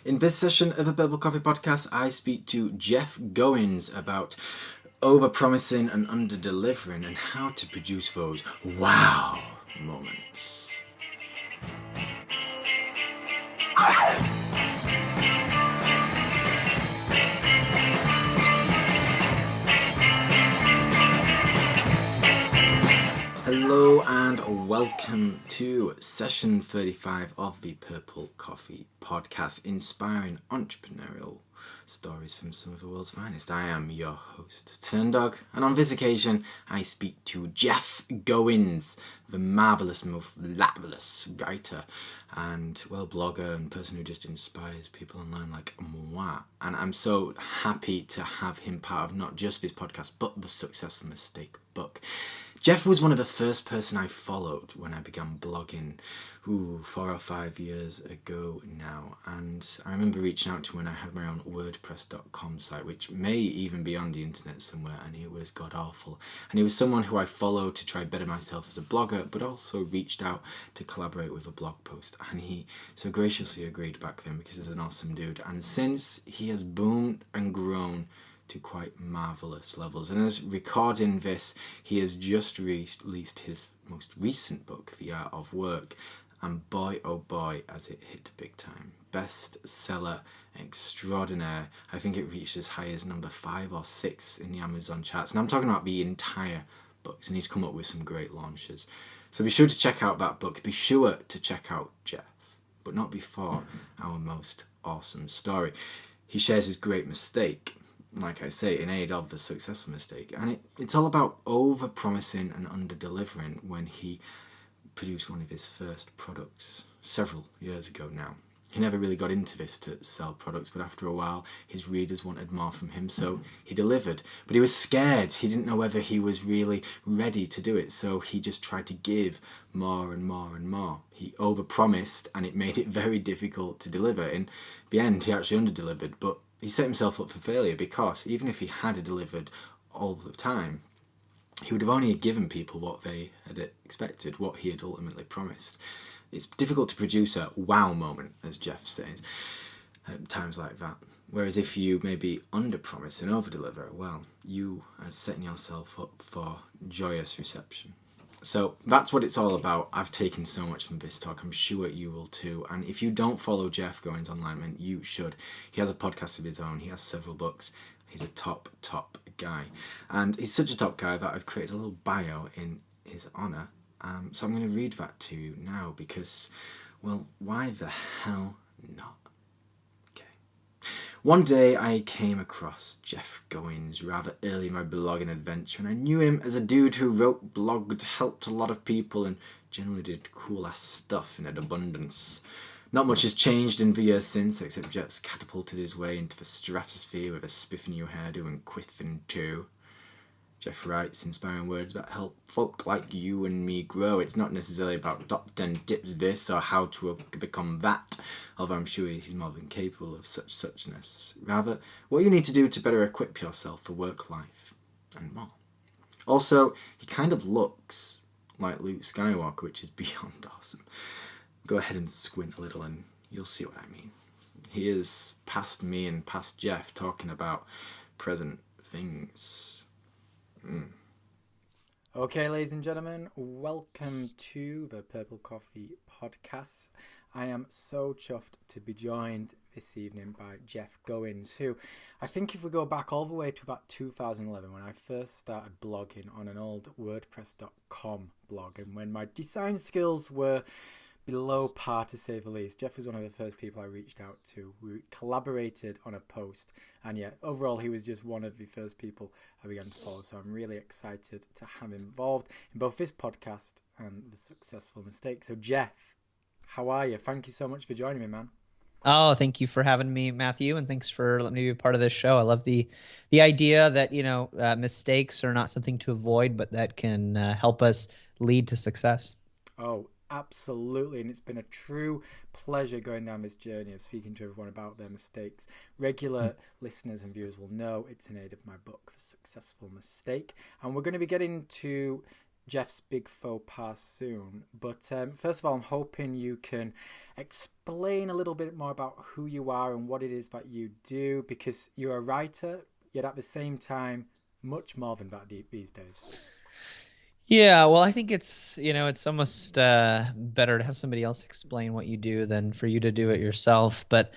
In this session of the Purple Coffee Podcast, I speak to Jeff Goins about over-promising and under-delivering and how to produce those wow moments. Hello and welcome to session 35 of the Purple Coffee Podcast, inspiring entrepreneurial stories from some of the world's finest. I am your host, Turndog, and on this occasion I speak to Jeff Goins, the marvellous, marvellous writer and, blogger and person who just inspires people online like moi. And I'm so happy to have him part of not just this podcast, but the Successful Mistake book. Jeff was one of the first person I followed when I began blogging 4 or 5 years ago now, and I remember reaching out to him when I had my own wordpress.com site, which may even be on the internet somewhere, and it was god awful. And he was someone who I followed to try better myself as a blogger, but also reached out to collaborate with a blog post, and he so graciously agreed back then because he's an awesome dude. And since, he has boomed and grown to quite marvellous levels. And as recording this, he has just released his most recent book, The Art of Work, and boy oh boy has it hit big time. Bestseller extraordinaire. I think it reached as high as number 5 or 6 in the Amazon charts, and I'm talking about the entire books, and he's come up with some great launches. So be sure to check out that book. Be sure to check out Jeff, but not before our most awesome story. He shares his great mistake, like I say, in aid of the Successful Mistake. And it's all about over-promising and under-delivering when he produced one of his first products several years ago now. He never really got into this to sell products, but after a while, his readers wanted more from him, so he delivered. But he was scared. He didn't know whether he was really ready to do it, so he just tried to give more and more and more. He over-promised, and it made it very difficult to deliver. In the end, he actually under-delivered, but he set himself up for failure because even if he had delivered all the time, he would have only given people what they had expected, what he had ultimately promised. It's difficult to produce a wow moment, as Jeff says, at times like that. Whereas if you maybe under-promise and over-deliver, you are setting yourself up for joyous reception. So that's what it's all about. I've taken so much from this talk. I'm sure you will too. And if you don't follow Jeff Goins online, then you should. He has a podcast of his own. He has several books. He's a top guy. And he's such a top guy that I've created a little bio in his honour. So I'm going to read that to you now because, why the hell not? One day I came across Jeff Goins rather early in my blogging adventure, and I knew him as a dude who wrote, blogged, helped a lot of people, and generally did cool ass stuff in an abundance. Not much has changed in the years since, except Jeff's catapulted his way into the stratosphere with a spiffy new hairdo and quiffing too. Jeff writes inspiring words that help folk like you and me grow. It's not necessarily about top 10 tips this or how to become that, although I'm sure he's more than capable of suchness. Rather, what you need to do to better equip yourself for work life and more. Also, he kind of looks like Luke Skywalker, which is beyond awesome. Go ahead and squint a little and you'll see what I mean. He is past me and past Jeff talking about present things. Okay, ladies and gentlemen, welcome to the Purple Coffee Podcast. I am so chuffed to be joined this evening by Jeff Goins, who I think if we go back all the way to about 2011 when I first started blogging on an old WordPress.com blog, and when my design skills were below par to say the least, Jeff was one of the first people I reached out to. We collaborated on a post, and overall he was just one of the first people I began to follow, so I'm really excited to have him involved in both this podcast and the Successful Mistake. So Jeff, how are you? Thank you so much for joining me, man. Oh, thank you for having me, Matthew, and thanks for letting me be a part of this show. I love the idea that mistakes are not something to avoid, but that can help us lead to success. Oh, absolutely, and it's been a true pleasure going down this journey of speaking to everyone about their mistakes. Regular listeners and viewers will know it's in aid of my book, The Successful Mistake, and we're going to be getting to Jeff's big faux pas soon. But first of all, I'm hoping you can explain a little bit more about who you are and what it is that you do, because you're a writer, yet at the same time, much more than that these days. Yeah, well, I think it's almost better to have somebody else explain what you do than for you to do it yourself. But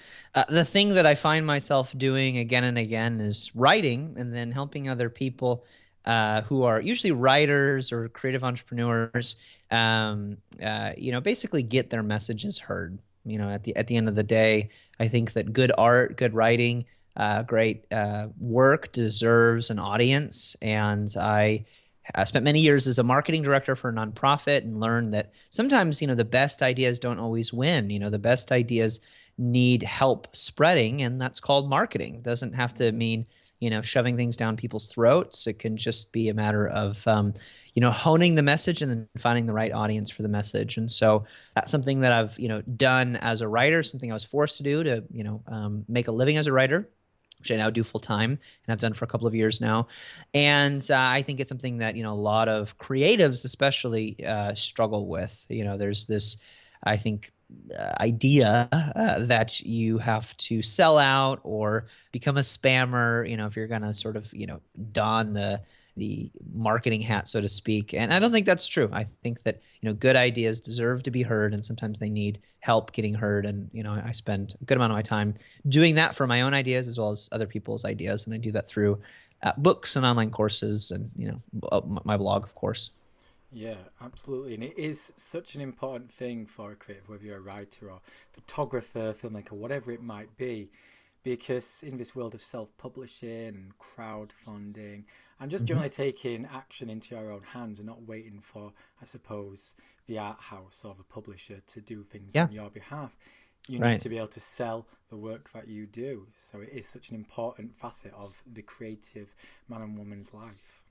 the thing that I find myself doing again and again is writing and then helping other people who are usually writers or creative entrepreneurs, basically get their messages heard. At the end of the day, I think that good art, good writing, great work deserves an audience, and I spent many years as a marketing director for a nonprofit and learned that sometimes, the best ideas don't always win. The best ideas need help spreading, and that's called marketing. It doesn't have to mean, shoving things down people's throats. It can just be a matter of, honing the message and then finding the right audience for the message. And so that's something that I've, done as a writer, something I was forced to do to, make a living as a writer, which I now do full time and I've done for a couple of years now. And I think it's something that, a lot of creatives especially struggle with. There's this, I think, idea that you have to sell out or become a spammer, if you're going to sort of, don the marketing hat, so to speak. And I don't think that's true. I think that, good ideas deserve to be heard, and sometimes they need help getting heard. And, I spend a good amount of my time doing that for my own ideas as well as other people's ideas. And I do that through books and online courses and, my blog, of course. Yeah, absolutely. And it is such an important thing for a creative, whether you're a writer or photographer, filmmaker, whatever it might be, because in this world of self-publishing and crowdfunding and just generally taking action into your own hands and not waiting for, I suppose, the art house or the publisher to do things on your behalf, you need to be able to sell the work that you do. So it is such an important facet of the creative man and woman's life.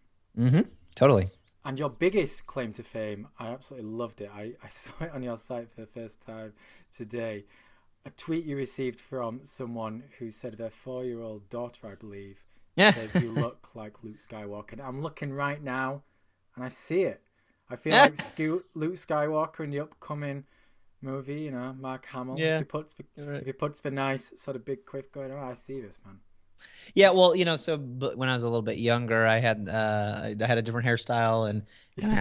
Totally. And your biggest claim to fame, I absolutely loved it. I saw it on your site for the first time today. A tweet you received from someone who said their 4-year-old daughter, I believe, says you look like Luke Skywalker. And I'm looking right now and I see it. I feel like Luke Skywalker in the upcoming movie, Mark Hamill. Yeah. If he puts the nice sort of big quiff going on, I see this, man. Yeah, well, so when I was a little bit younger, I had a different hairstyle, and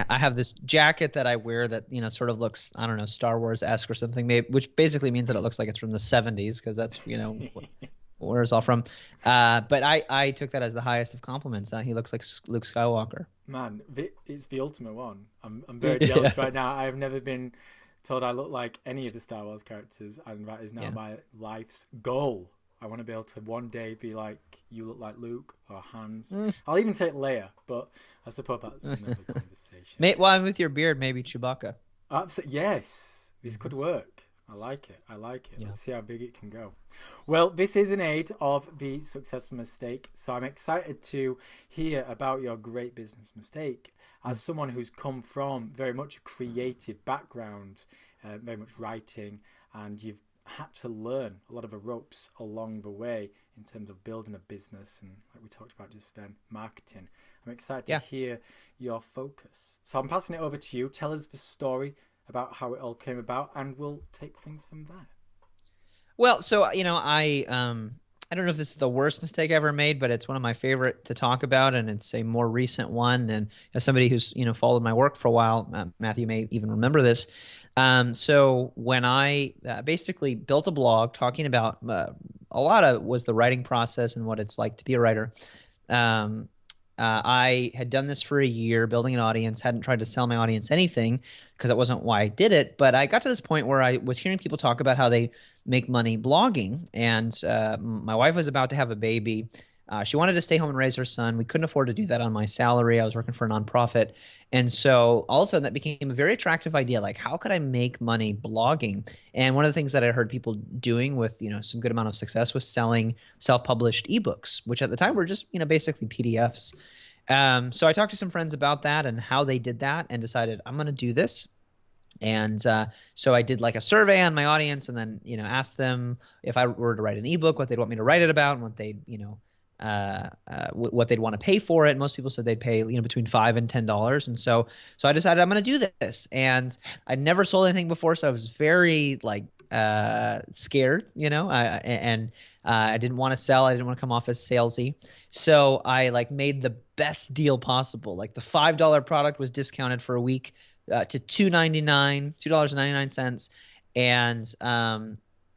I have this jacket that I wear that sort of looks, I don't know, Star Wars-esque or something, maybe, which basically means that it looks like it's from the 70s, because that's where it's all from. But I took that as the highest of compliments. That he looks like Luke Skywalker. Man, it's the ultimate one. I'm very jealous right now. I have never been told I look like any of the Star Wars characters, and that is now my life's goal. I want to be able to one day be like, you look like Luke or Hans. I'll even take Leia, but I suppose that's another conversation. Well, and with your beard, maybe Chewbacca. Absolutely, yes. This could work. I like it. Yeah. Let's see how big it can go. Well, this is an aid of the Successful Mistake, so I'm excited to hear about your great business mistake. As someone who's come from very much a creative background, very much writing, and you've had to learn a lot of the ropes along the way in terms of building a business and, like we talked about just then, marketing. I'm excited to hear your focus. So I'm passing it over to you. Tell us the story about how it all came about, and we'll take things from there. Well, so I don't know if this is the worst mistake I ever made, but it's one of my favorite to talk about, and it's a more recent one. And as somebody who's followed my work for a while, Matthew may even remember this. So when I basically built a blog talking about a lot of was the writing process and what it's like to be a writer. I had done this for a year, building an audience, hadn't tried to sell my audience anything because that wasn't why I did it. But I got to this point where I was hearing people talk about how they make money blogging. And my wife was about to have a baby. She wanted to stay home and raise her son. We couldn't afford to do that on my salary. I was working for a nonprofit. And so all of a sudden that became a very attractive idea. Like, how could I make money blogging? And one of the things that I heard people doing with, some good amount of success was selling self-published ebooks, which at the time were just, basically PDFs. So I talked to some friends about that and how they did that and decided I'm going to do this. And so I did like a survey on my audience and then, asked them if I were to write an ebook, what they'd want me to write it about and what they'd, what they'd want to pay for it. Most people said they'd pay, between $5 and $10. And so I decided I'm going to do this. And I'd never sold anything before, so I was very like scared, and I didn't want to sell. I didn't want to come off as salesy. So I like made the best deal possible. Like the $5 product was discounted for a week to $2.99,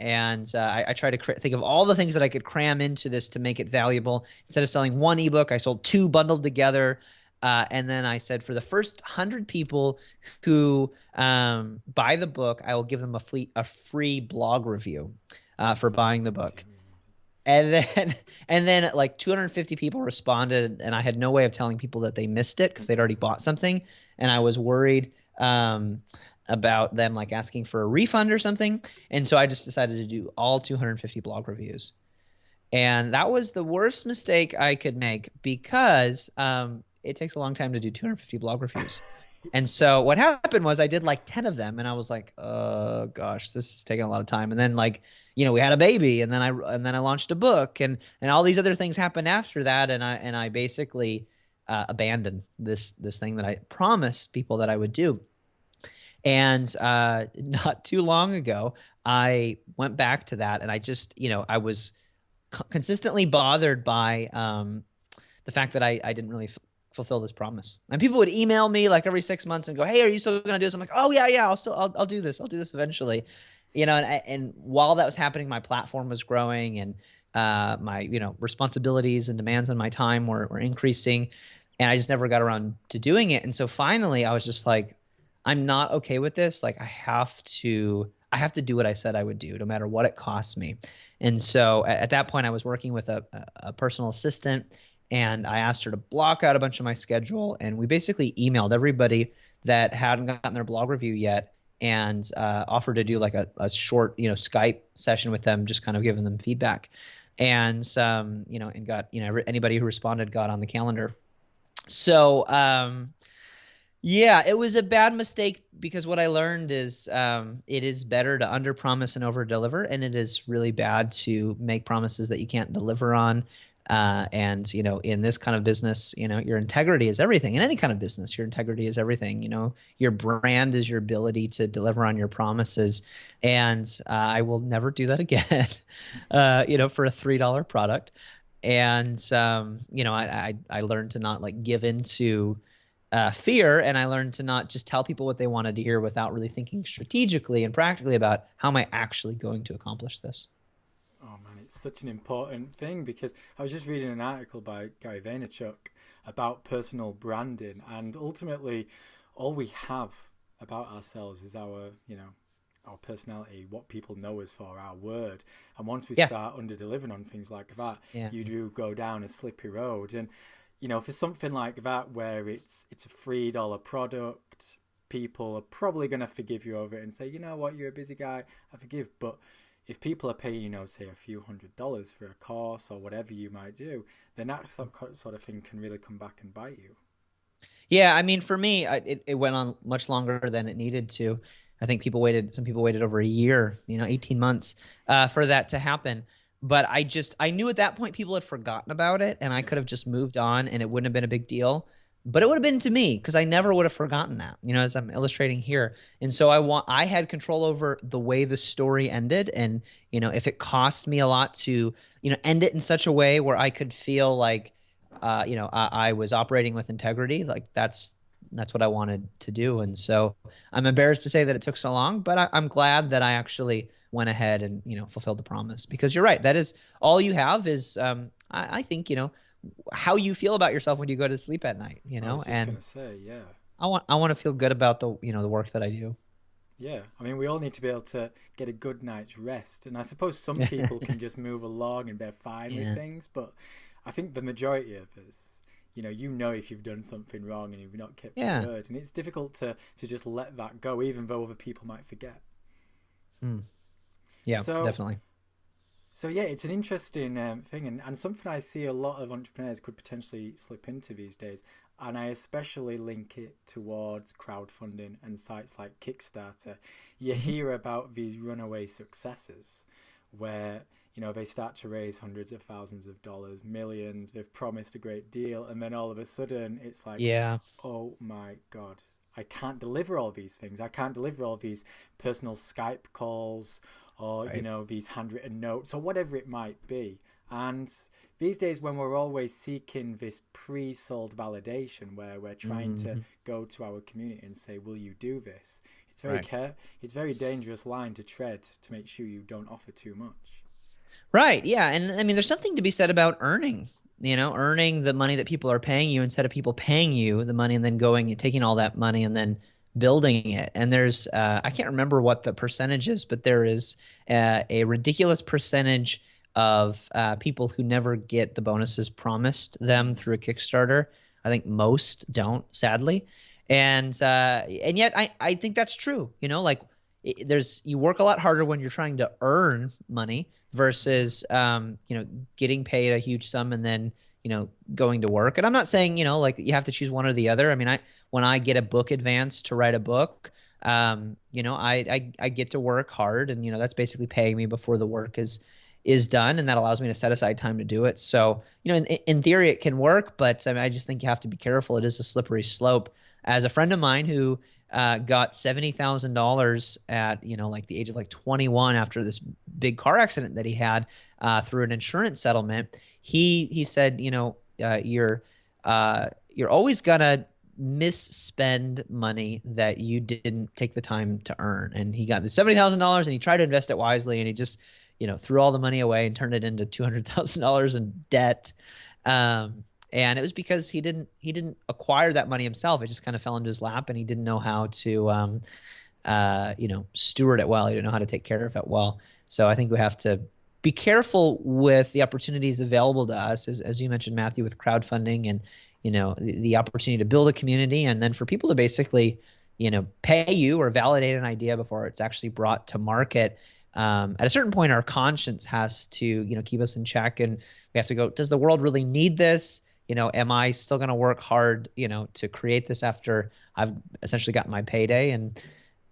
I tried to think of all the things that I could cram into this to make it valuable. Instead of selling one ebook, I sold two bundled together. And then I said, for the first 100 people who buy the book, I will give them a free blog review for buying the book. And then like 250 people responded, and I had no way of telling people that they missed it because they'd already bought something, and I was worried about them like asking for a refund or something. And so I just decided to do all 250 blog reviews. And that was the worst mistake I could make because it takes a long time to do 250 blog reviews. And so what happened was I did like 10 of them, and I was like, oh gosh, this is taking a lot of time. And then like, we had a baby, and then I launched a book, and all these other things happened after that. And I basically abandoned this thing that I promised people that I would do. And not too long ago, I went back to that, and I just, I was consistently bothered by the fact that I didn't really fulfill this promise. And people would email me like every 6 months and go, "Hey, are you still going to do this?" I'm like, "Oh yeah, I'll do this. I'll do this eventually." And while that was happening, my platform was growing, and my responsibilities and demands on my time were increasing, and I just never got around to doing it. And so finally, I was just like, I'm not okay with this. Like I have to do what I said I would do, no matter what it costs me. And so at that point, I was working with a personal assistant, and I asked her to block out a bunch of my schedule. And we basically emailed everybody that hadn't gotten their blog review yet, and offered to do like a short, Skype session with them, just kind of giving them feedback. And and got, anybody who responded got on the calendar. So yeah, it was a bad mistake because what I learned is it is better to underpromise and overdeliver, and it is really bad to make promises that you can't deliver on. And in this kind of business, your integrity is everything. In any kind of business, your integrity is everything. Your brand is your ability to deliver on your promises. And I will never do that again, for a $3 product. And I learned to not like give into fear, and I learned to not just tell people what they wanted to hear without really thinking strategically and practically about how am I actually going to accomplish this. Oh man, it's such an important thing, because I was just reading an article by Gary Vaynerchuk about personal branding, and ultimately all we have about ourselves is our personality, what people know us for, our word. And once we start under-delivering on things like that, you do go down a slippery road. And for something like that, where it's a $3 product, people are probably going to forgive you over it and say, you know what, you're a busy guy, I forgive. But if people are paying, say a few $100s for a course or whatever you might do, then that sort of thing can really come back and bite you. Yeah, I mean, for me, it went on much longer than it needed to. I think some people waited over a year, 18 months for that to happen. But I knew at that point people had forgotten about it, and I could have just moved on and it wouldn't have been a big deal. But it would have been to me, because I never would have forgotten that, as I'm illustrating here. And so I had control over the way the story ended. And, if it cost me a lot to, end it in such a way where I could feel like, I was operating with integrity, like that's what I wanted to do. And so I'm embarrassed to say that it took so long, but I'm glad that I actually went ahead and, fulfilled the promise, because you're right. That is all you have is, I think, how you feel about yourself when you go to sleep at night, I was just gonna say, yeah. I want to feel good about the work that I do. Yeah, I mean, we all need to be able to get a good night's rest, and I suppose some people can just move along and they're fine with things, but I think the majority of us, if you've done something wrong and you've not kept your word, and it's difficult to just let that go, even though other people might forget. Yeah, definitely. So yeah, it's an interesting thing, and something I see a lot of entrepreneurs could potentially slip into these days, and I especially link it towards crowdfunding and sites like Kickstarter. You hear about these runaway successes where they start to raise hundreds of thousands of dollars, millions, they've promised a great deal, and then all of a sudden it's like, Yeah. oh my God, I can't deliver all these things. I can't deliver all these personal Skype calls or, Right. these handwritten notes or whatever it might be. And these days, when we're always seeking this pre-sold validation, where we're trying to go to our community and say, "Will you do this?" It's very Right. it's very dangerous line to tread to make sure you don't offer too much. Right. Yeah. And I mean, there's something to be said about earning the money that people are paying you instead of people paying you the money and then going and taking all that money and then building it. And I can't remember what the percentage is, but there is a ridiculous percentage of people who never get the bonuses promised them through a Kickstarter. I think most don't, sadly. And yet I think that's true. Like you work a lot harder when you're trying to earn money versus getting paid a huge sum and then going to work. And I'm not saying like you have to choose one or the other. I mean, when I get a book advance to write a book, I get to work hard, and that's basically paying me before the work is done, and that allows me to set aside time to do it. So in theory it can work, but I mean, I just think you have to be careful. It is a slippery slope. As a friend of mine who got $70,000 at like the age of like 21 after this big car accident that he had through an insurance settlement. He said, you're always gonna misspend money that you didn't take the time to earn. And he got the $70,000 and he tried to invest it wisely, and he just threw all the money away and turned it into $200,000 in debt. And it was because he didn't acquire that money himself. It just kind of fell into his lap, and he didn't know how to, steward it well. He didn't know how to take care of it well. So I think we have to be careful with the opportunities available to us, as you mentioned, Matthew, with crowdfunding and, the opportunity to build a community, and then for people to basically, pay you or validate an idea before it's actually brought to market. At a certain point, our conscience has to, keep us in check, and we have to go, does the world really need this? Am I still going to work hard, to create this after I've essentially gotten my payday? And,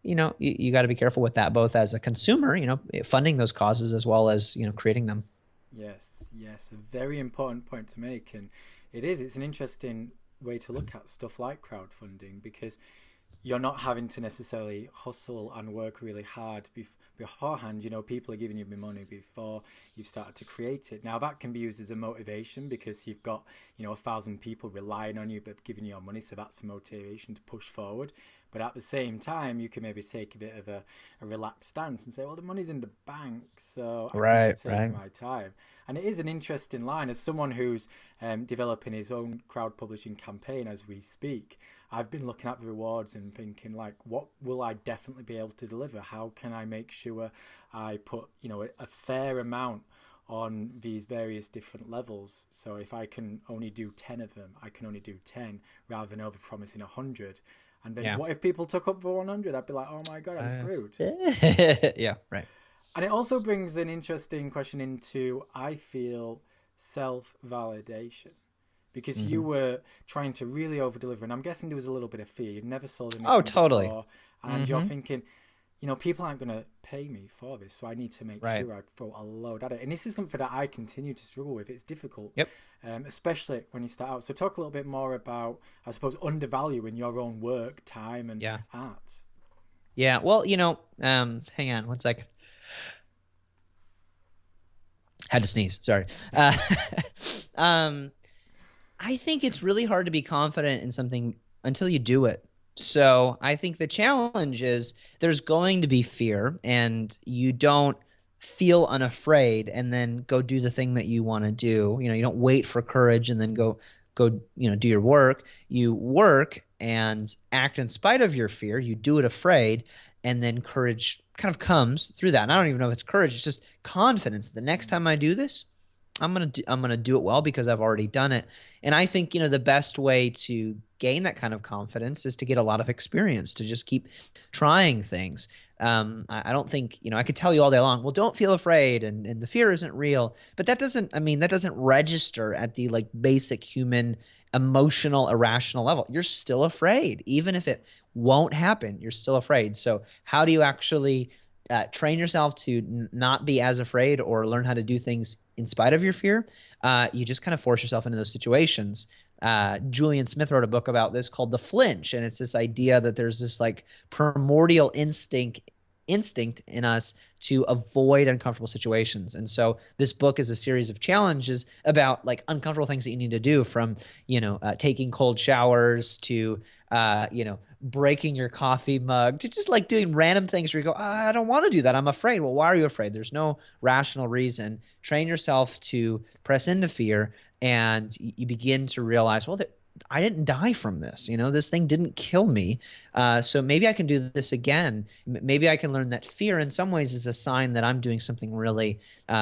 you got to be careful with that, both as a consumer, funding those causes as well as, creating them. Yes, a very important point to make. And it's an interesting way to look at stuff like crowdfunding, because you're not having to necessarily hustle and work really hard beforehand. People are giving you the money before you've started to create it. Now that can be used as a motivation, because you've got 1,000 people relying on you but giving you your money, so that's the motivation to push forward. But at the same time, you can maybe take a bit of a relaxed stance and say, well, the money's in the bank, so I can just take my time. And it is an interesting line. As someone who's developing his own crowd publishing campaign as we speak, I've been looking at the rewards and thinking, like, what will I definitely be able to deliver? How can I make sure I put, a fair amount on these various different levels? So if I can only do 10 of them, I can only do 10 rather than over-promising 100. And then what if people took up for 100? I'd be like, oh my God, I'm screwed. Yeah, right. And it also brings an interesting question into, I feel, self-validation. Because you were trying to really over-deliver, and I'm guessing there was a little bit of fear. You'd never sold anything before, and you're thinking, people aren't going to pay me for this, so I need to make sure I throw a load at it. And this is something that I continue to struggle with. It's difficult, especially when you start out. So talk a little bit more about, I suppose, undervaluing your own work, time, and art. Yeah, well, hang on one second. Had to sneeze, sorry. I think it's really hard to be confident in something until you do it. So I think the challenge is there's going to be fear, and you don't feel unafraid and then go do the thing that you want to do. You don't wait for courage and then go do your work. You work and act in spite of your fear. You do it afraid, and then courage kind of comes through that. And I don't even know if it's courage. It's just confidence. The next time I do this, I'm gonna do it well because I've already done it. And I think the best way to gain that kind of confidence is to get a lot of experience, to just keep trying things. I don't think I could tell you all day long, well, don't feel afraid, and the fear isn't real, but that doesn't register at the like basic human emotional irrational level. You're still afraid, even if it won't happen. You're still afraid. So how do you actually train yourself to not be as afraid or learn how to do things in spite of your fear, you just kind of force yourself into those situations. Julian Smith wrote a book about this called The Flinch, and it's this idea that there's this like primordial instinct in us to avoid uncomfortable situations. And so this book is a series of challenges about like uncomfortable things that you need to do, from, taking cold showers to, breaking your coffee mug, to just like doing random things where you go, I don't want to do that. I'm afraid. Well, why are you afraid? There's no rational reason. Train yourself to press into fear, and you begin to realize, well, I didn't die from this. This thing didn't kill me. So maybe I can do this again. Maybe I can learn that fear in some ways is a sign that I'm doing something really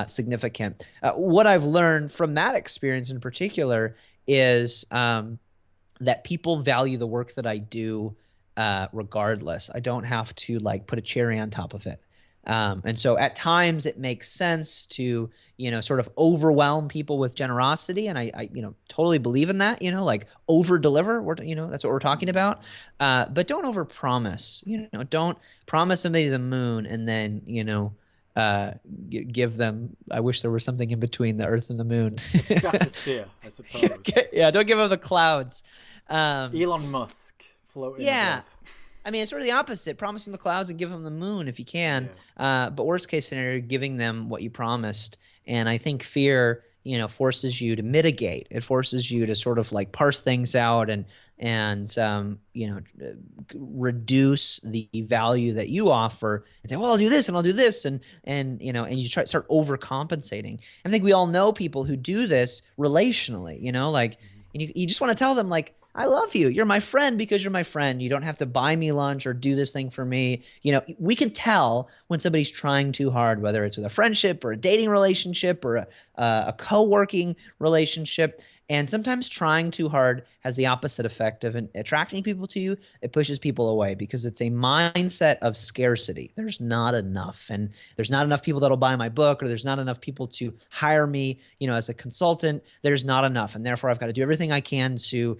significant. What I've learned from that experience in particular is that people value the work that I do regardless. I don't have to like put a cherry on top of it. And so at times it makes sense to, sort of overwhelm people with generosity. And I totally believe in that, like over deliver. That's what we're talking about. But don't over promise, don't promise somebody the moon and then, give them, I wish there was something in between the earth and the moon. The stratosphere, I suppose. Yeah. Don't give them the clouds. Elon Musk floating Yeah. above. I mean, it's sort of the opposite. Promise them the clouds and give them the moon if you can. Yeah. But worst case scenario, giving them what you promised. And I think fear, forces you to mitigate. It forces you to sort of like parse things out and reduce the value that you offer and say, well, I'll do this and I'll do this. And you start overcompensating. I think we all know people who do this relationally, and you just want to tell them like, I love you. You're my friend because you're my friend. You don't have to buy me lunch or do this thing for me. We can tell when somebody's trying too hard, whether it's with a friendship or a dating relationship or a co-working relationship. And sometimes trying too hard has the opposite effect of attracting people to you. It pushes people away because it's a mindset of scarcity. There's not enough. And there's not enough people that'll buy my book, or there's not enough people to hire me, as a consultant. There's not enough. And therefore, I've got to do everything I can to,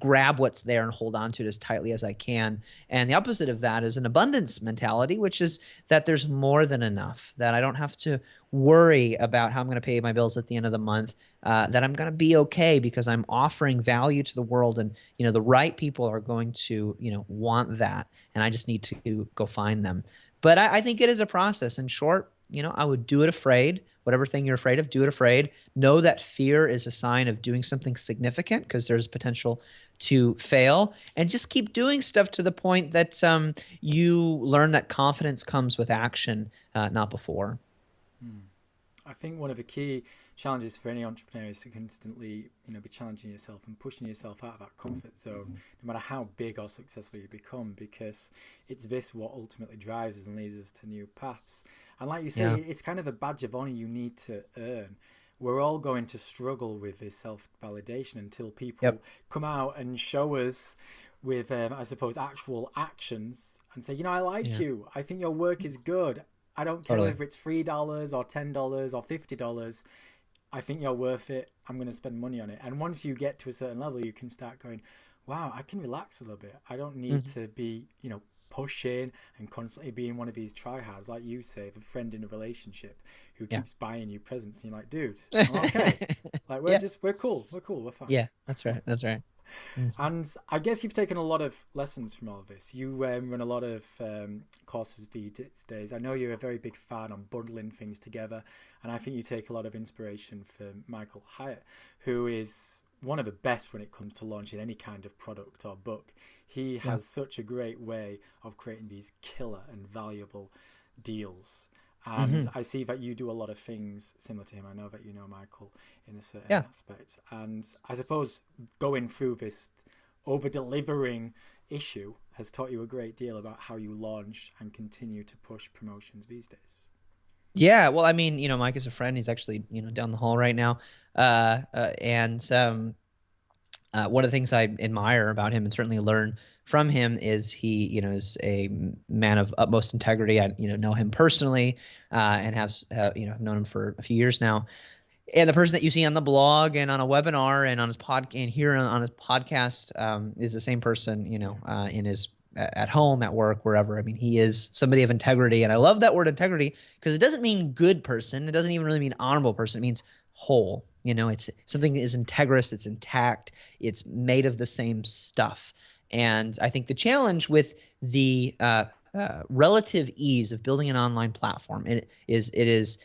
grab what's there and hold on to it as tightly as I can. And the opposite of that is an abundance mentality, which is that there's more than enough, that I don't have to worry about how I'm going to pay my bills at the end of the month, that I'm going to be okay because I'm offering value to the world, and the right people are going to want that, and I just need to go find them. But I think it is a process. In short, I would do it afraid. Whatever thing you're afraid of, do it afraid. Know that fear is a sign of doing something significant because there's potential to fail, and just keep doing stuff to the point that you learn that confidence comes with action, not before. I think one of the key challenges for any entrepreneur is to constantly, be challenging yourself and pushing yourself out of that comfort zone, no matter how big or successful you become, because it's this what ultimately drives us and leads us to new paths. And like you say, it's kind of a badge of honor you need to earn. We're all going to struggle with this self-validation until people come out and show us with, I suppose, actual actions and say, I like you. I think your work is good. I don't care whether it's $3 or $10 or $50. I think you're worth it. I'm going to spend money on it. And once you get to a certain level, you can start going, wow, I can relax a little bit. I don't need to be, pushing and constantly being one of these tryhards, like you say, the friend in a relationship who keeps buying you presents. And you're like, dude, I'm okay. Like we're cool. We're fine. Yeah, that's right. And I guess you've taken a lot of lessons from all of this. You run a lot of courses these days. I know you're a very big fan on bundling things together, and I think you take a lot of inspiration from Michael Hyatt, who is one of the best when it comes to launching any kind of product or book. He has such a great way of creating these killer and valuable deals. And I see that you do a lot of things similar to him. I know that you know Michael in a certain aspect. And I suppose going through this over-delivering issue has taught you a great deal about how you launch and continue to push promotions these days. Yeah, well, I mean, Mike is a friend. He's actually, down the hall right now. One of the things I admire about him and certainly learn from him is he, is a man of utmost integrity. I, know him personally, and have known him for a few years now. And the person that you see on the blog and on a webinar and on his on his podcast, is the same person, in his at home, at work, wherever. I mean, he is somebody of integrity. And I love that word integrity because it doesn't mean good person. It doesn't even really mean honorable person. It means whole. It's something that is integrous, it's intact, it's made of the same stuff. And I think the challenge with the relative ease of building an online platform it is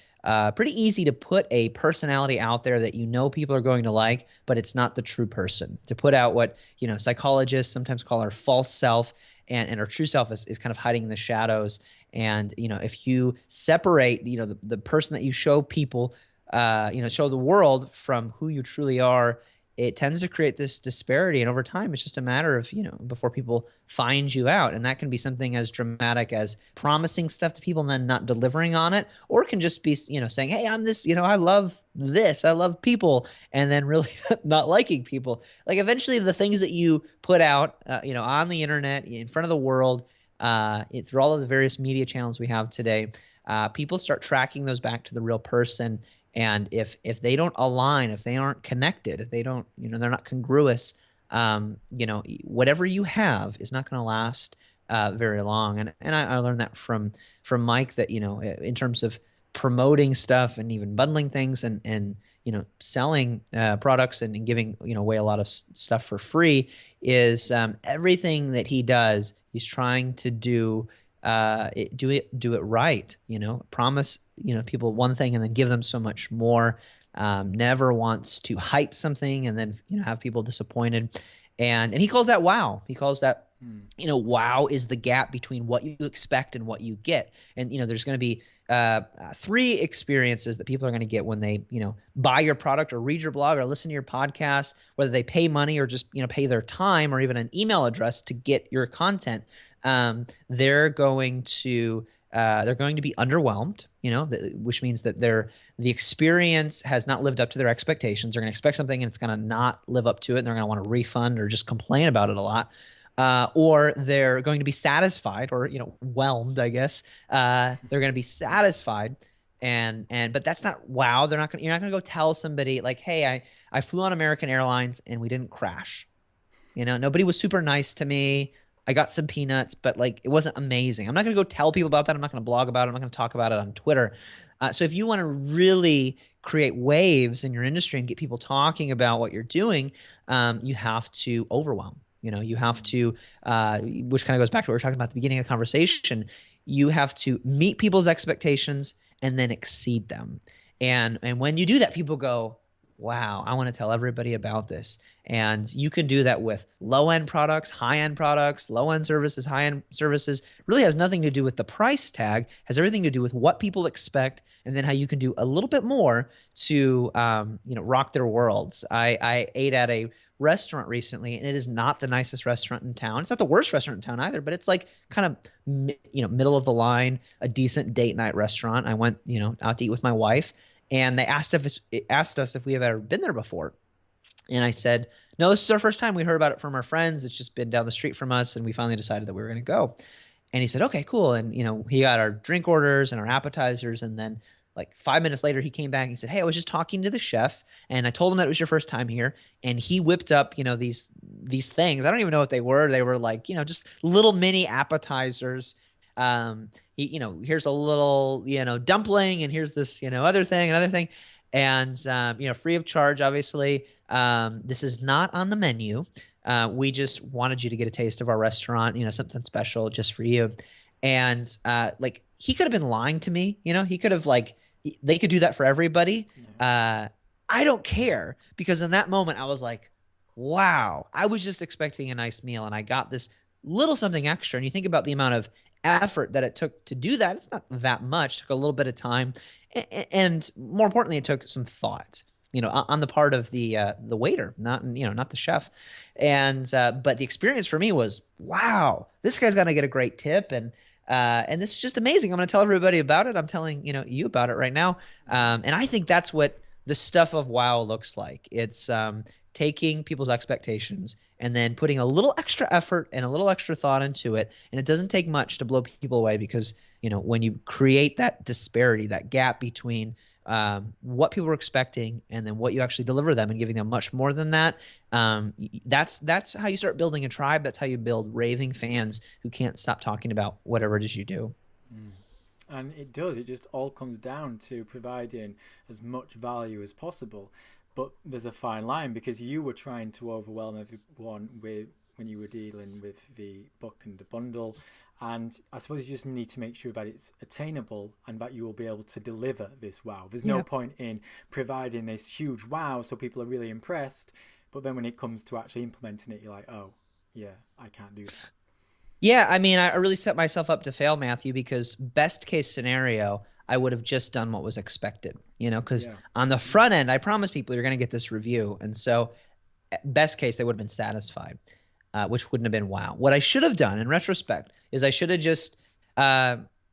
pretty easy to put a personality out there that people are going to like, but it's not the true person. To put out what psychologists sometimes call our false self, and our true self is kind of hiding in the shadows. And if you separate the person that you show people, show the world from who you truly are, it tends to create this disparity. And over time, it's just a matter of, before people find you out. And that can be something as dramatic as promising stuff to people and then not delivering on it. Or it can just be, saying, hey, I'm this, I love this. I love people. And then really not liking people. Like eventually the things that you put out, on the internet in front of the world, through all of the various media channels we have today, people start tracking those back to the real person. And if they don't align, if they aren't connected, if they don't, they're not congruous, whatever you have is not going to last very long. And I learned that from Mike, that in terms of promoting stuff and even bundling things and selling products and giving away a lot of stuff for free, is everything that he does, he's trying to do it right. Promise people one thing and then give them so much more. Never wants to hype something and then have people disappointed. And he calls that wow. He calls that wow is the gap between what you expect and what you get. And there's going to be 3 experiences that people are going to get when they buy your product or read your blog or listen to your podcast, whether they pay money or just pay their time or even an email address to get your content. They're going to be underwhelmed, which means that the experience has not lived up to their expectations. They're going to expect something and it's going to not live up to it, and they're going to want to refund or just complain about it a lot. Or they're going to be satisfied or whelmed, I guess. They're going to be satisfied, but that's not wow. You're not going to go tell somebody like, hey, I flew on American Airlines and we didn't crash. Nobody was super nice to me. I got some peanuts, but it wasn't amazing. I'm not going to go tell people about that. I'm not going to blog about it. I'm not going to talk about it on Twitter. So if you want to really create waves in your industry and get people talking about what you're doing, you have to overwhelm. You have to, which kind of goes back to what we were talking about at the beginning of the conversation. You have to meet people's expectations and then exceed them. And when you do that, people go, wow, I want to tell everybody about this. And you can do that with low-end products, high-end products, low-end services, high-end services. Really has nothing to do with the price tag, has everything to do with what people expect, and then how you can do a little bit more to rock their worlds. I ate at a restaurant recently, and it is not the nicest restaurant in town. It's not the worst restaurant in town either, but it's kind of middle of the line, a decent date night restaurant. I went out to eat with my wife, and they asked us if we have ever been there before. And I said, no, this is our first time. We heard about it from our friends. It's just been down the street from us, and we finally decided that we were going to go. And he said, okay, cool. And he got our drink orders and our appetizers, and then 5 minutes later, he came back and he said, hey, I was just talking to the chef and I told him that it was your first time here. And he whipped up, these things. I don't even know what they were. They were just little mini appetizers. Here's a little, dumpling, and here's this, other thing, another thing. And, free of charge, obviously. This is not on the menu. We just wanted you to get a taste of our restaurant, something special just for you. And, he could have been lying to me, he could have they could do that for everybody. I don't care, because in that moment I was like, wow, I was just expecting a nice meal and I got this little something extra. And you think about the amount of effort that it took to do that. It's not that much. It took a little bit of time. And more importantly, it took some thought, on the part of the waiter, not the chef. And, but the experience for me was, wow, this guy's going to get a great tip. And this is just amazing. I'm going to tell everybody about it. I'm telling, you about it right now. And I think that's what the stuff of wow looks like. It's, taking people's expectations and then putting a little extra effort and a little extra thought into it. And it doesn't take much to blow people away, because, when you create that disparity, that gap between what people were expecting, and then what you actually deliver them, and giving them much more than that. That's how you start building a tribe. That's how you build raving fans who can't stop talking about whatever it is you do. And it does. It just all comes down to providing as much value as possible. But there's a fine line, because you were trying to overwhelm everyone with when you were dealing with the book and the bundle. And I suppose you just need to make sure that it's attainable and that you will be able to deliver this wow. There's no point in providing this huge wow so people are really impressed, but then when it comes to actually implementing it, you're like, oh, yeah, I can't do that. Yeah, I mean, I really set myself up to fail, Matthew, because best case scenario, I would have just done what was expected, because Yeah. on the front end, I promised people you're going to get this review. And so, best case, they would have been satisfied, which wouldn't have been wow. What I should have done in retrospect is I should have just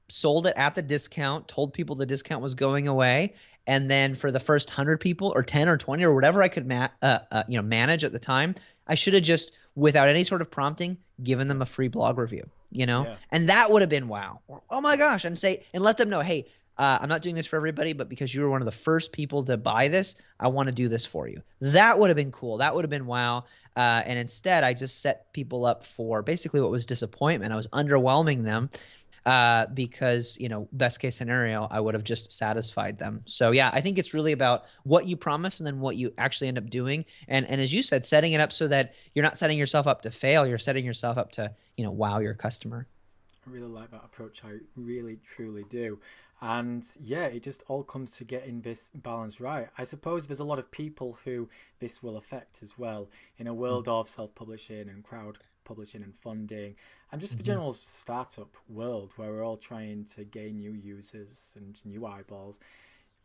sold it at the discount, told people the discount was going away. And then for the first 100 people or 10 or 20 or whatever I could manage at the time, I should have just, without any sort of prompting, given them a free blog review, Yeah. and that would have been wow. Or, oh my gosh, and let them know, hey, I'm not doing this for everybody, but because you were one of the first people to buy this, I want to do this for you. That would have been cool. That would have been wow. And instead, I just set people up for basically what was disappointment. I was underwhelming them because, best case scenario, I would have just satisfied them. So yeah, I think it's really about what you promise and then what you actually end up doing. And as you said, setting it up so that you're not setting yourself up to fail. You're setting yourself up to, wow your customer. I really like that approach. I really, truly do. And yeah, it just all comes to getting this balance right. I suppose there's a lot of people who this will affect as well in a world of self-publishing and crowd publishing and funding, and just the general startup world where we're all trying to gain new users and new eyeballs.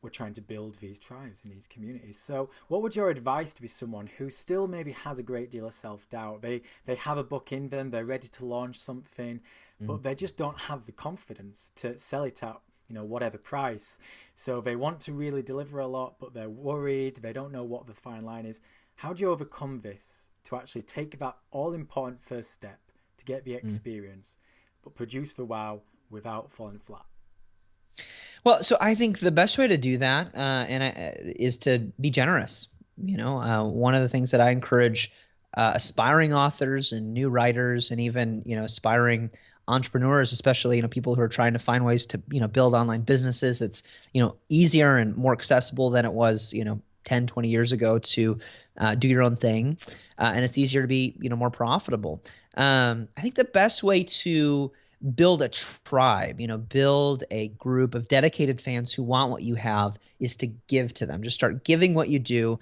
We're trying to build these tribes and these communities. So what would your advice to be someone who still maybe has a great deal of self-doubt? They have a book in them, they're ready to launch something, but they just don't have the confidence to sell it at whatever price. So they want to really deliver a lot, but they're worried, they don't know what the fine line is. How do you overcome this to actually take that all important first step to get the experience, but produce the wow without falling flat? Well, so I think the best way to do that is to be generous. One of the things that I encourage aspiring authors and new writers, and even aspiring entrepreneurs, especially people who are trying to find ways to build online businesses. It's easier and more accessible than it was 10, 20 years ago to do your own thing, and it's easier to be more profitable. I think the best way to build a tribe, build a group of dedicated fans who want what you have, is to give to them. Just start giving what you do.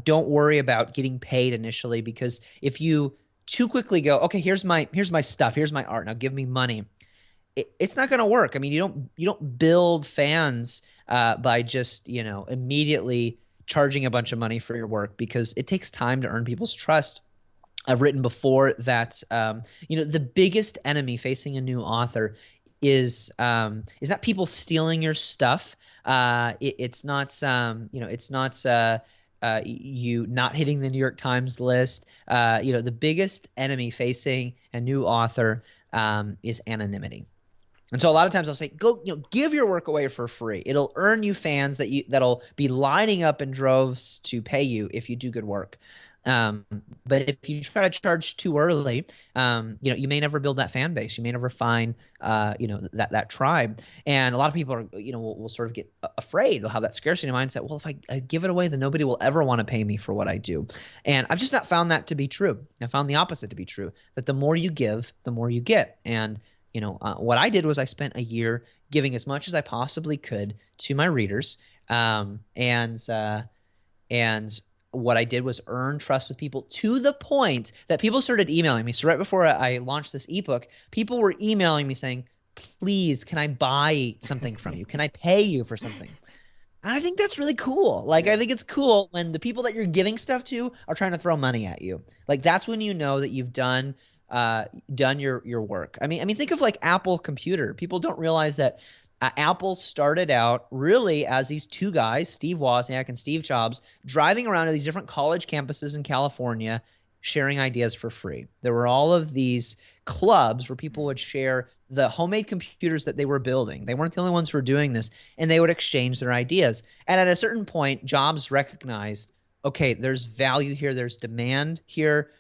Don't worry about getting paid initially, because if you too quickly go, okay, here's my stuff, here's my art, now give me money, it's not going to work. I mean, you don't build fans by just immediately charging a bunch of money for your work, because it takes time to earn people's trust. I've written before that the biggest enemy facing a new author is not people stealing your stuff. It's not you not hitting the New York Times list. The biggest enemy facing a new author is anonymity. And so a lot of times I'll say, go, give your work away for free. It'll earn you fans that'll be lining up in droves to pay you if you do good work. But if you try to charge too early, you may never build that fan base. You may never find, that tribe. And a lot of people are, will sort of get afraid. They'll have that scarcity mindset. Well, if I give it away, then nobody will ever want to pay me for what I do. And I've just not found that to be true. I found the opposite to be true, that the more you give, the more you get. And what I did was I spent a year giving as much as I possibly could to my readers, and what I did was earn trust with people to the point that people started emailing me. So right before I launched this ebook, people were emailing me saying, please, can I buy something from you? Can I pay you for something? And I think that's really cool. Like, I think it's cool when the people that you're giving stuff to are trying to throw money at you. Like, that's when you know that you've done your work. I mean, think of like Apple Computer. People don't realize that Apple started out really as these two guys, Steve Wozniak and Steve Jobs, driving around to these different college campuses in California, sharing ideas for free. There were all of these clubs where people would share the homemade computers that they were building. They weren't the only ones who were doing this, and they would exchange their ideas. And at a certain point, Jobs recognized, okay, there's value here, there's demand here.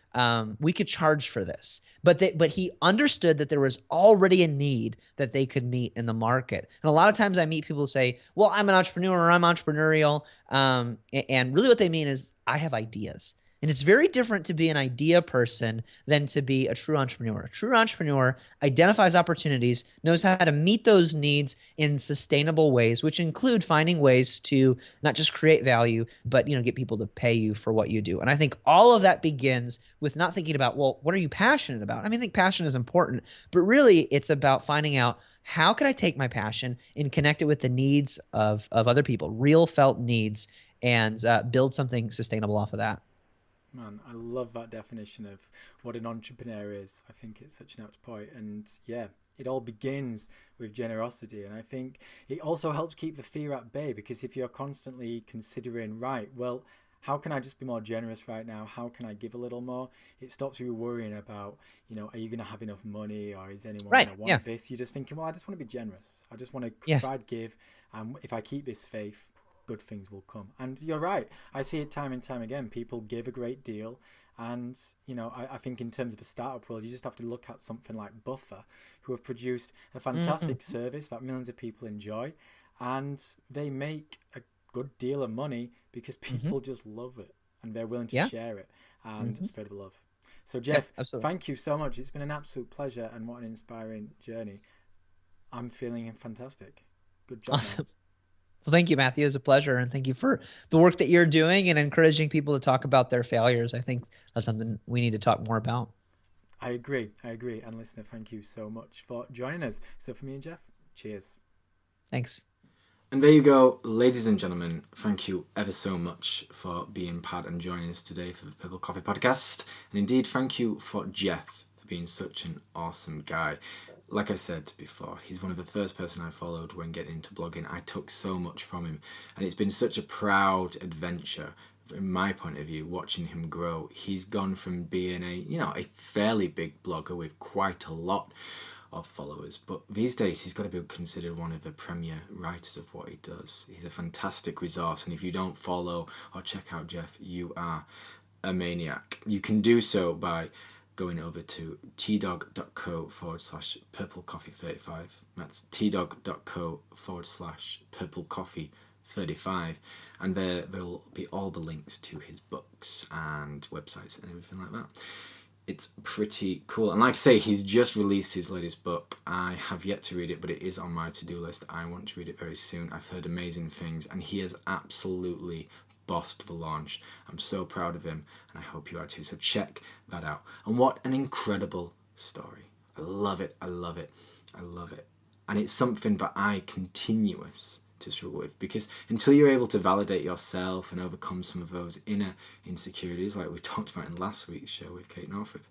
We could charge for this. But he understood that there was already a need that they could meet in the market. And a lot of times I meet people who say, well, I'm an entrepreneur or I'm entrepreneurial. And really what they mean is I have ideas. And it's very different to be an idea person than to be a true entrepreneur. A true entrepreneur identifies opportunities, knows how to meet those needs in sustainable ways, which include finding ways to not just create value, but get people to pay you for what you do. And I think all of that begins with not thinking about, well, what are you passionate about? I think passion is important, but really it's about finding out how can I take my passion and connect it with the needs of other people, real felt needs, and build something sustainable off of that. Man, I love that definition of what an entrepreneur is. I think it's such an apt point. And yeah, it all begins with generosity. And I think it also helps keep the fear at bay, because if you're constantly considering, right, well, how can I just be more generous right now? How can I give a little more? It stops you worrying about, are you going to have enough money, or is anyone going to want this? You're just thinking, well, I just want to be generous. I just want to try to give. And if I keep this faith, good things will come. And you're right. I see it time and time again. People give a great deal. And, I think in terms of a startup world, you just have to look at something like Buffer, who have produced a fantastic service that millions of people enjoy. And they make a good deal of money because people just love it and they're willing to share it and spread the love. So Jeff, thank you so much. It's been an absolute pleasure, and what an inspiring journey. I'm feeling fantastic. Good job. Awesome. Well, thank you, Matthew. It was a pleasure. And thank you for the work that you're doing and encouraging people to talk about their failures. I think that's something we need to talk more about. I agree. And listener, thank you so much for joining us. So for me and Jeff, cheers. Thanks. And there you go, ladies and gentlemen. Thank you ever so much for being part and joining us today for the Purple Coffee Podcast. And indeed, thank you for Jeff for being such an awesome guy. Like I said before, he's one of the first person I followed when getting into blogging. I took so much from him, and it's been such a proud adventure in my point of view, watching him grow. He's gone from being a fairly big blogger with quite a lot of followers, but these days he's got to be considered one of the premier writers of what he does. He's a fantastic resource, and if you don't follow or check out Jeff, you are a maniac. You can do so by going over to tdog.co/purplecoffee35. That's tdog.co/purplecoffee35. And there will be all the links to his books and websites and everything like that. It's pretty cool. And like I say, he's just released his latest book. I have yet to read it, but it is on my to-do list. I want to read it very soon. I've heard amazing things, and he has absolutely bossed the launch. I'm so proud of him, and I hope you are too. So check that out. And what an incredible story. I love it. And it's something that I continuous to struggle with, because until you're able to validate yourself and overcome some of those inner insecurities, like we talked about in last week's show with Kate Northrup,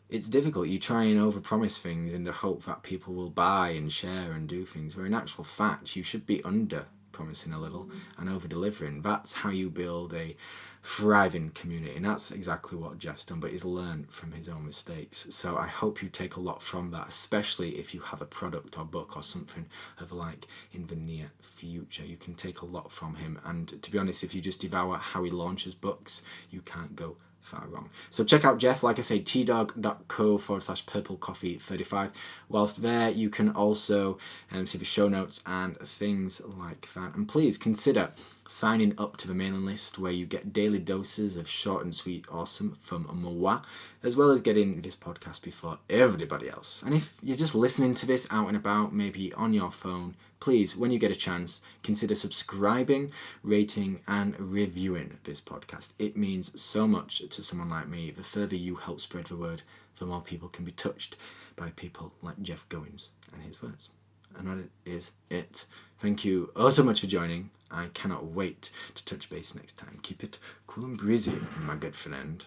it's difficult. You try and overpromise things in the hope that people will buy and share and do things, where in actual fact you should be under promising a little and over delivering. That's how you build a thriving community, and that's exactly what Jeff's done, but he's learned from his own mistakes. So I hope you take a lot from that, especially if you have a product or book or something of like in the near future. You can take a lot from him, and to be honest, if you just devour how he launches books, you can't go far wrong. So check out Jeff, like I say, tdog.co/purplecoffee35. Whilst there, you can also see the show notes and things like that. And please consider signing up to the mailing list, where you get daily doses of short and sweet awesome from moi, as well as getting this podcast before everybody else. And if you're just listening to this out and about, maybe on your phone, please, when you get a chance, consider subscribing, rating, and reviewing this podcast. It means so much to someone like me. The further you help spread the word, the more people can be touched by people like Jeff Goins and his words. And that is it. Thank you oh so much for joining. I cannot wait to touch base next time. Keep it cool and breezy, my good friend.